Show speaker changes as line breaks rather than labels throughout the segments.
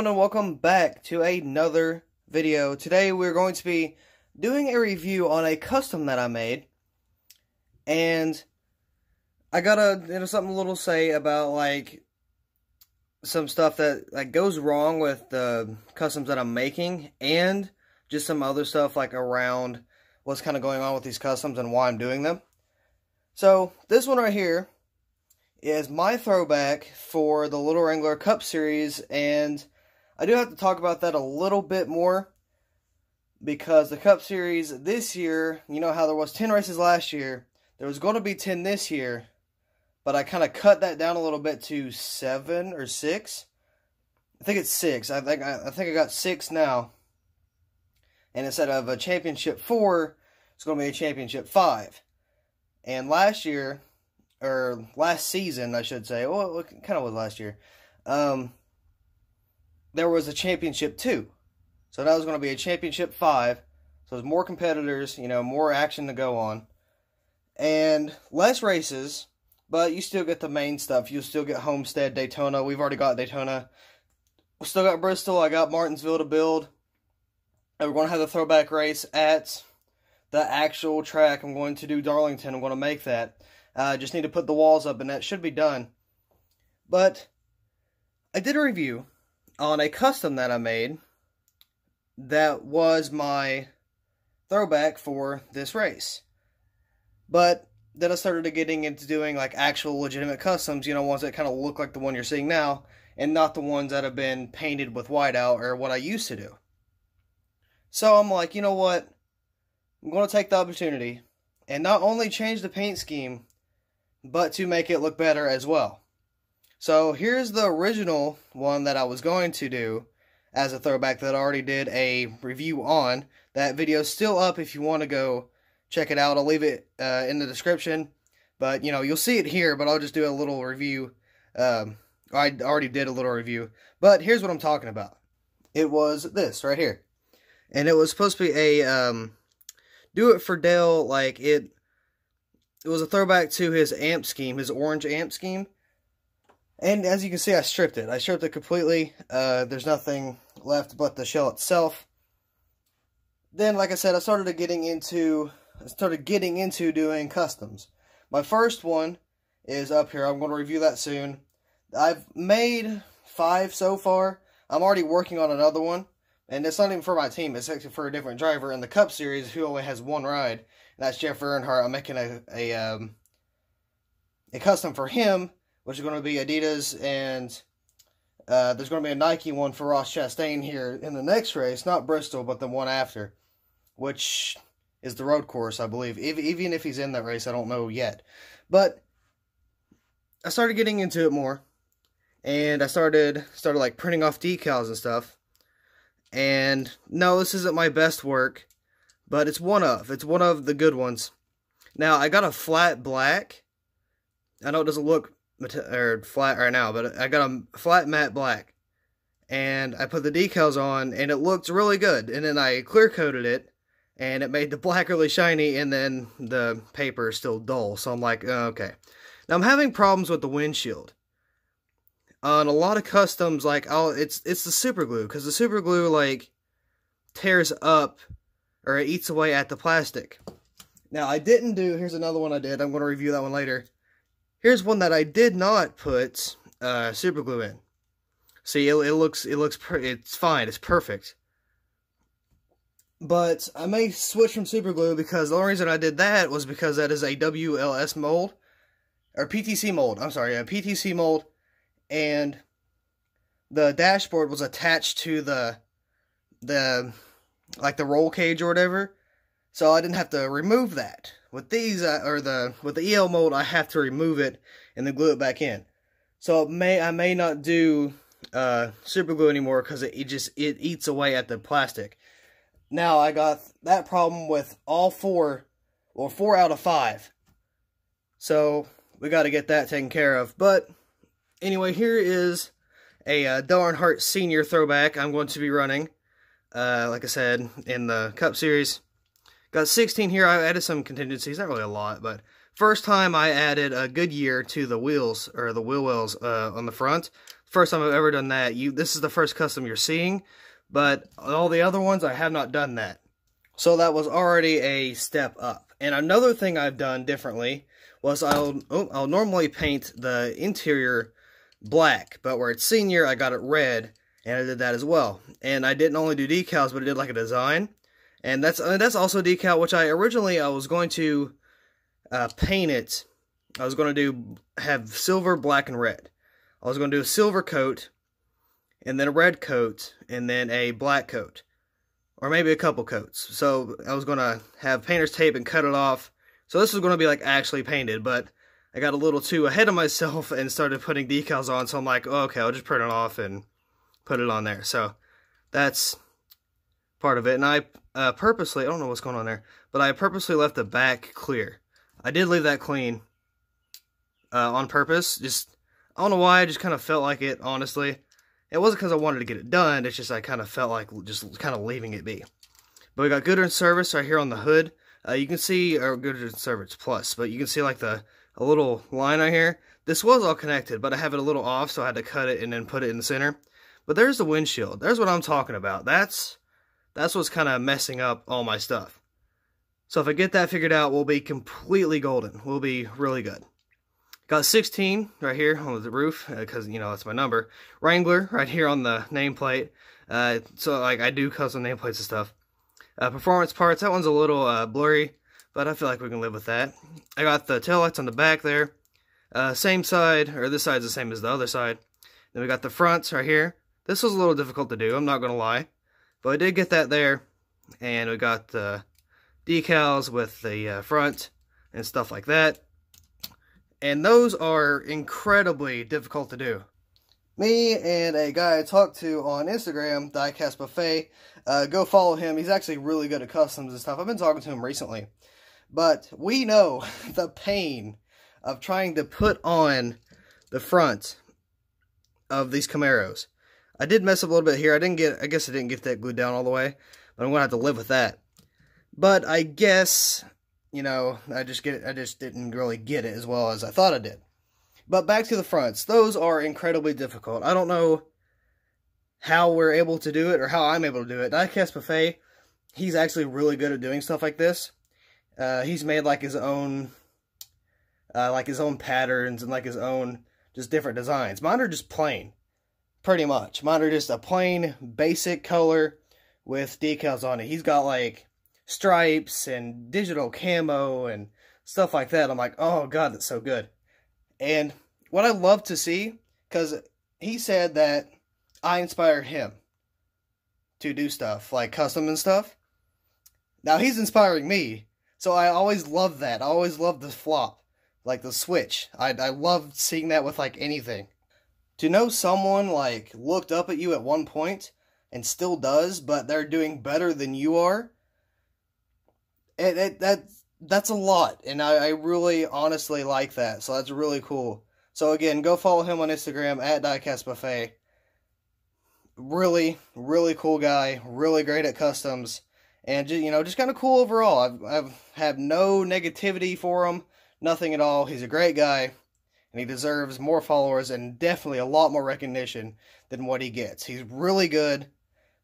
everyone, and welcome back to another video. Today we're going to be doing a review on a custom that I made, and I got something little to say about like some stuff that goes wrong with the customs that I'm making, and just some other stuff like around what's kind of going on with these customs and why I'm doing them. So this one right here is my throwback for the Little Wrangler Cup Series, and I do have to talk about that a little bit more because the Cup Series this year, you know how there was 10 races last year, there was going to be 10 this year, but I kind of cut that down a little bit to 7 or 6. I think it's 6. I think I got 6 now, and instead of a championship 4, it's going to be a championship 5. And last year, or last season, I should say. Well, it kind of was last year. There was a championship 2. So that was going to be a championship 5. So there's more competitors, you know, more action to go on. And less races, but you still get the main stuff. You'll still get Homestead, Daytona. We've already got Daytona. We still got Bristol. I got Martinsville to build. And we're going to have the throwback race at the actual track. I'm going to do Darlington. I'm going to make that. Just need to put the walls up, and that should be done. But I did a review on a custom that I made that was my throwback for this race. But then I started getting into doing like actual legitimate customs, you know, ones that kind of look like the one you're seeing now, and not the ones that have been painted with whiteout or what I used to do. So I'm like, you know what? I'm going to take the opportunity and not only change the paint scheme, but to make it look better as well. So here's the original one that I was going to do as a throwback that I already did a review on. That video's still up if you want to go check it out. I'll leave it in the description. But, you know, you'll see it here, but I'll just do a little review. I already did a little review. But here's what I'm talking about. It was this right here. And it was supposed to be a do it for Dale, like it was a throwback to his amp scheme, his orange amp scheme. And as you can see, I stripped it. I stripped it completely. There's nothing left but the shell itself. Then, like I said, I started getting into doing customs. My first one is up here. I'm going to review that soon. I've made 5 so far. I'm already working on another one. And it's not even for my team. It's actually for a different driver in the Cup Series who only has one ride. That's Jeff Earnhardt. I'm making a custom for him, which is going to be Adidas, and there's going to be a Nike one for Ross Chastain here in the next race, not Bristol, but the one after, which is the road course, I believe. Even if he's in that race, I don't know yet. But I started getting into it more, and I started like printing off decals and stuff. And no, this isn't my best work, but it's one of the good ones. Now, I got a flat black. I know it doesn't look flat right now, but I got a flat matte black. And I put the decals on, and it looked really good. And then I clear coated it, and it made the black really shiny, and then the paper is still dull. So I'm like, okay. Now, I'm having problems with the windshield. On a lot of customs, like, it's the super glue, because the super glue, like, tears up, or it eats away at the plastic. Now, here's another one I did, I'm going to review that one later. Here's one that I did not put super glue in. See, it's fine, it's perfect. But I may switch from super glue, because the only reason I did that was because that is a WLS mold, or PTC mold, I'm sorry, a PTC mold. And the dashboard was attached to the roll cage or whatever, so I didn't have to remove that. With these with the EL mold, I have to remove it and then glue it back in. So I may not do super glue anymore because it eats away at the plastic. Now I got that problem with all 4 out of 5. So we got to get that taken care of, but. Anyway, here is a Dale Earnhardt Senior throwback I'm going to be running, like I said, in the Cup Series. Got 16 here. I added some contingencies, not really a lot, but first time I added a Goodyear to the wheels, or the wheel wells on the front. first time I've ever done that. This is the first custom you're seeing, but all the other ones, I have not done that. So that was already a step up. And another thing I've done differently was I'll normally paint the interior black, but where it's senior, I got it red, and I did that as well. And I didn't only do decals, but I did like a design. And that's also decal, which I was going to paint it. I was going to have silver, black, and red. I was going to do a silver coat, and then a red coat, and then a black coat. Or maybe a couple coats. So I was going to have painter's tape and cut it off. So this was going to be like actually painted, but I got a little too ahead of myself and started putting decals on. So I'm like, oh, okay, I'll just print it off and put it on there. So that's part of it. And I purposely, I don't know what's going on there, but I purposely left the back clear. I did leave that clean on purpose. Just, I don't know why, I just kind of felt like it, honestly. It wasn't because I wanted to get it done, it's just I kind of felt like just kind of leaving it be. But we got Goodwrench service right here on the hood. You can see, or Goodwrench service plus, but you can see like a little line right here. This was all connected, but I have it a little off, so I had to cut it and then put it in the center. But there's the windshield. There's what I'm talking about. That's what's kind of messing up all my stuff. So if I get that figured out, we'll be completely golden. We'll be really good. Got 16 right here on the roof, because, you know, that's my number. Wrangler right here on the nameplate. So, like, I do custom nameplates and stuff. Performance parts, that one's a little blurry, but I feel like we can live with that. I got the taillights on the back there. Same side, or this side's the same as the other side. Then we got the fronts right here. This was a little difficult to do, I'm not going to lie. But I did get that there. And we got the decals with the front and stuff like that. And those are incredibly difficult to do. Me and a guy I talked to on Instagram, Diecast Buffet, go follow him. He's actually really good at customs and stuff. I've been talking to him recently. But we know the pain of trying to put on the front of these Camaros. I did mess up a little bit here. I guess I didn't get that glued down all the way. But I'm going to have to live with that. But I guess, you know, I just didn't really get it as well as I thought I did. But back to the fronts. Those are incredibly difficult. I don't know how we're able to do it or how I'm able to do it. Diecast Buffet, he's actually really good at doing stuff like this. He's made like his own patterns and like his own just different designs. Mine are just plain, pretty much. Mine are just a plain basic color with decals on it. He's got like stripes and digital camo and stuff like that. I'm like, oh god, that's so good. And what I love to see, because he said that I inspired him to do stuff like custom and stuff. Now he's inspiring me, so I always love that. I always love the flop, like the switch. I love seeing that with like anything. To know someone like looked up at you at one point and still does, but they're doing better than you are, that's a lot, and I really honestly like that, so that's really cool. So again, go follow him on Instagram at Diecast Buffet. Really, really cool guy, really great at customs, and just kind of cool overall. I've had no negativity for him, nothing at all. He's a great guy, and he deserves more followers and definitely a lot more recognition than what he gets. He's really good,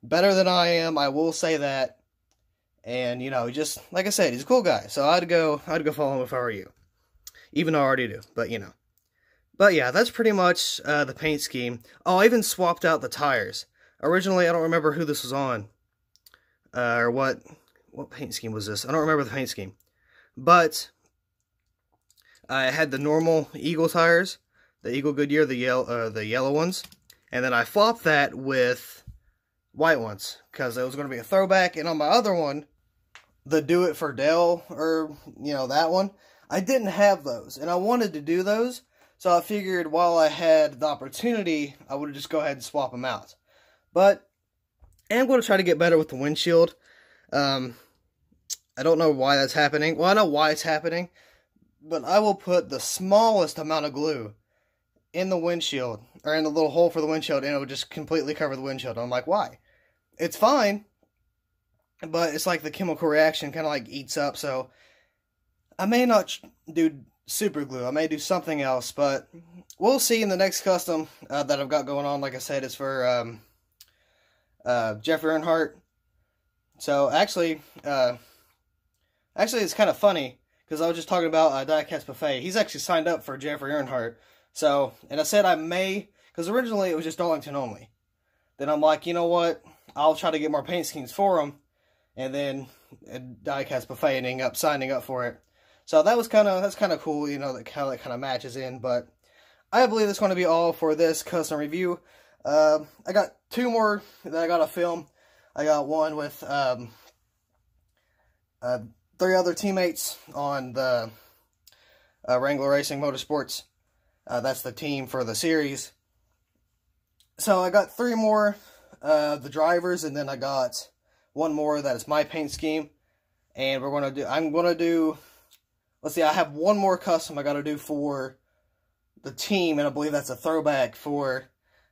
better than I am, I will say that. And, just, like I said, he's a cool guy. So I'd go follow him if I were you. Even though I already do, but, But yeah, that's pretty much the paint scheme. Oh, I even swapped out the tires. Originally, I don't remember who this was on. Or what paint scheme was this? I don't remember the paint scheme. But I had the normal Eagle tires. The Eagle Goodyear, the yellow ones. And then I flopped that with white ones. Because it was going to be a throwback. And on my other one, the Do It For Dale, or, that one, I didn't have those, and I wanted to do those, so I figured while I had the opportunity, I would just go ahead and swap them out. But I'm going to try to get better with the windshield. I don't know why that's happening. Well, I know why it's happening, but I will put the smallest amount of glue in the windshield, or in the little hole for the windshield, and it would just completely cover the windshield. And I'm like, why? It's fine. But it's like the chemical reaction kind of like eats up, so I may not do super glue. I may do something else, but we'll see in the next custom that I've got going on. Like I said, it's for Jeffrey Earnhardt. So actually it's kind of funny because I was just talking about Diecast Buffet. He's actually signed up for Jeffrey Earnhardt. So, and I said I may, because originally it was just Darlington only. Then I'm like, you know what? I'll try to get more paint schemes for him, and then Diecast Buffet ending up signing up for it. So that's kind of cool, you know, that kind of matches in. But I believe that's going to be all for this custom review. I got 2 more that I got to film. I got one with 3 other teammates on the Wrangler Racing Motorsports. That's the team for the series. So I got 3 more the drivers, and then I got 1 more that is my paint scheme. And I'm gonna do, let's see, I have 1 more custom I gotta do for the team, and I believe that's a throwback for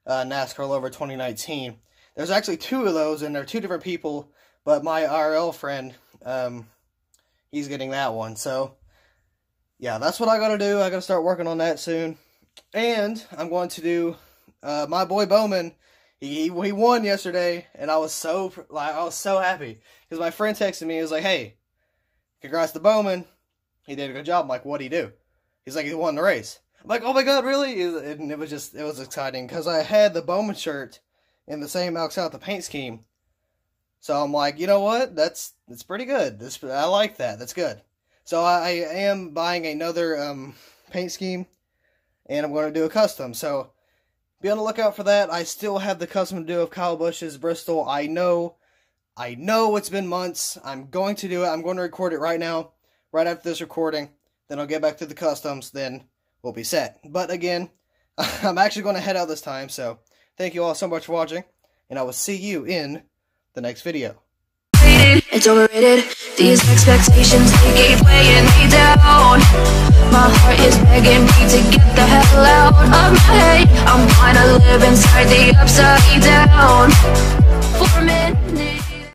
NASCAR Lover 2019. There's actually 2 of those, and they're 2 different people, but my IRL friend, he's getting that one. So yeah, that's what I gotta do. I gotta start working on that soon. And I'm going to do my boy Bowman. He won yesterday, and I was so happy because my friend texted me. He was like, "Hey, congrats to Bowman. He did a good job." I'm like, "What'd he do?" He's like, "He won the race." I'm like, "Oh my God, really?" And it was exciting because I had the Bowman shirt in the same Alex Out the paint scheme. So I'm like, you know what? That's pretty good. I like that. That's good. So I am buying another paint scheme, and I'm going to do a custom. So be on the lookout for that. I still have the custom to do of Kyle Busch's Bristol. I know it's been months. I'm going to do it. I'm going to record it right now, right after this recording. Then I'll get back to the customs. Then we'll be set. But again, I'm actually going to head out this time. So thank you all so much for watching, and I will see you in the next video.
It's overrated. These expectations, they keep weighing me down. My heart is begging me to get the hell out of my head. I'm trying to live inside the upside down. For a minute.